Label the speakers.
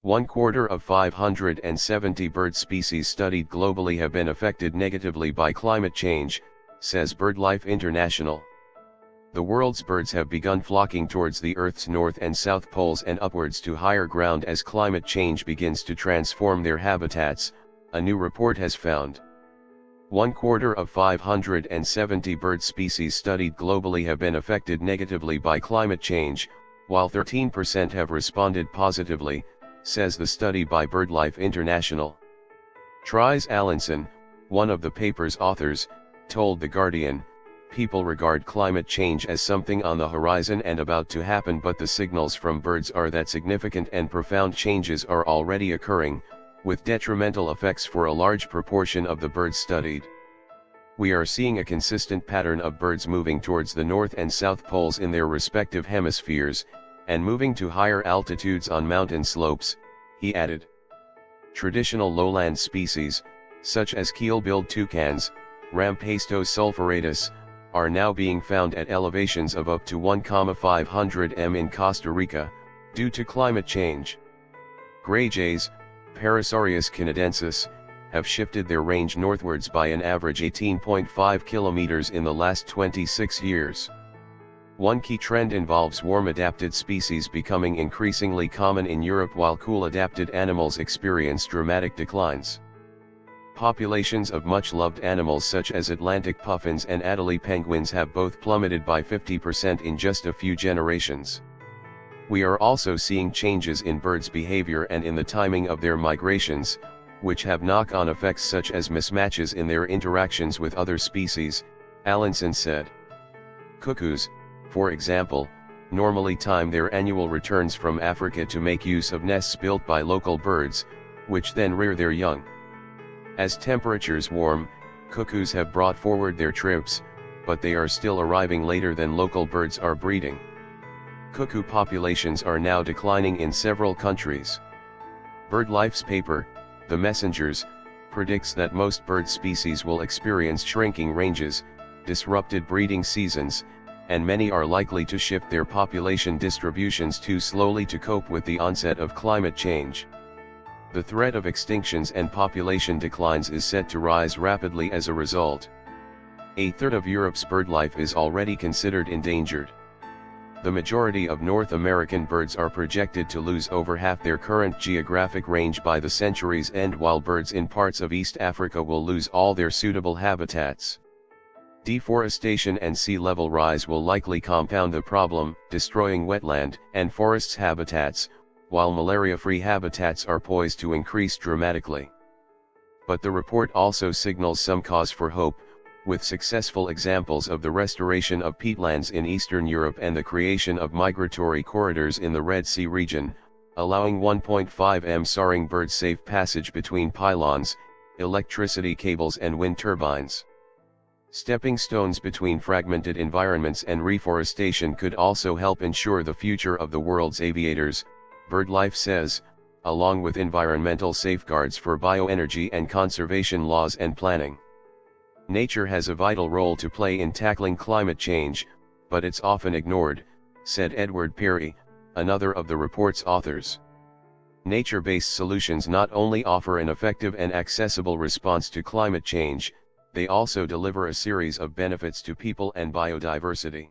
Speaker 1: One quarter of 570 bird species studied globally have been affected negatively by climate change, says Birdlife International. The world's birds have begun flocking towards the Earth's north and south poles and upwards to higher ground as climate change begins to transform their habitats, a new report has found. One quarter of 570 bird species studied globally have been affected negatively by climate change, while 13% have responded positively, says the study by Birdlife International. Tries Allinson, one of the paper's authors, told The Guardian, "People regard climate change as something on the horizon and about to happen, but the signals from birds are that significant and profound changes are already occurring, with detrimental effects for a large proportion of the birds studied. We are seeing a consistent pattern of birds moving towards the north and south poles in their respective hemispheres, and moving to higher altitudes on mountain slopes," he added. Traditional lowland species, such as keel-billed toucans, Rampastos sulphuratus, are now being found at elevations of up to 1,500 m in Costa Rica, due to climate change. Gray jays, Parasaurus canadensis, have shifted their range northwards by an average 18.5 kilometers in the last 26 years. One key trend involves warm-adapted species becoming increasingly common in Europe, while cool-adapted animals experience dramatic declines. Populations of much-loved animals such as Atlantic puffins and Adelie penguins have both plummeted by 50% in just a few generations. We are also seeing changes in birds' behavior and in the timing of their migrations, which have knock-on effects such as mismatches in their interactions with other species, Allinson said. Cuckoos, for example, normally time their annual returns from Africa to make use of nests built by local birds, which then rear their young. As temperatures warm, cuckoos have brought forward their trips, but they are still arriving later than local birds are breeding. Cuckoo populations are now declining in several countries. BirdLife's paper, The Messengers, predicts that most bird species will experience shrinking ranges, disrupted breeding seasons, and many are likely to shift their population distributions too slowly to cope with the onset of climate change. The threat of extinctions and population declines is set to rise rapidly as a result. A third of Europe's birdlife is already considered endangered. The majority of North American birds are projected to lose over half their current geographic range by the century's end, while birds in parts of East Africa will lose all their suitable habitats. Deforestation and sea level rise will likely compound the problem, destroying wetland and forests habitats, while malaria-free habitats are poised to increase dramatically. But the report also signals some cause for hope, with successful examples of the restoration of peatlands in Eastern Europe and the creation of migratory corridors in the Red Sea region, allowing 1.5 m soaring birds safe passage between pylons, electricity cables and wind turbines. Stepping stones between fragmented environments and reforestation could also help ensure the future of the world's aviators, BirdLife says, along with environmental safeguards for bioenergy and conservation laws and planning. Nature has a vital role to play in tackling climate change, but it's often ignored, said Edward Perry, another of the report's authors. Nature-based solutions not only offer an effective and accessible response to climate change, they also deliver a series of benefits to people and biodiversity.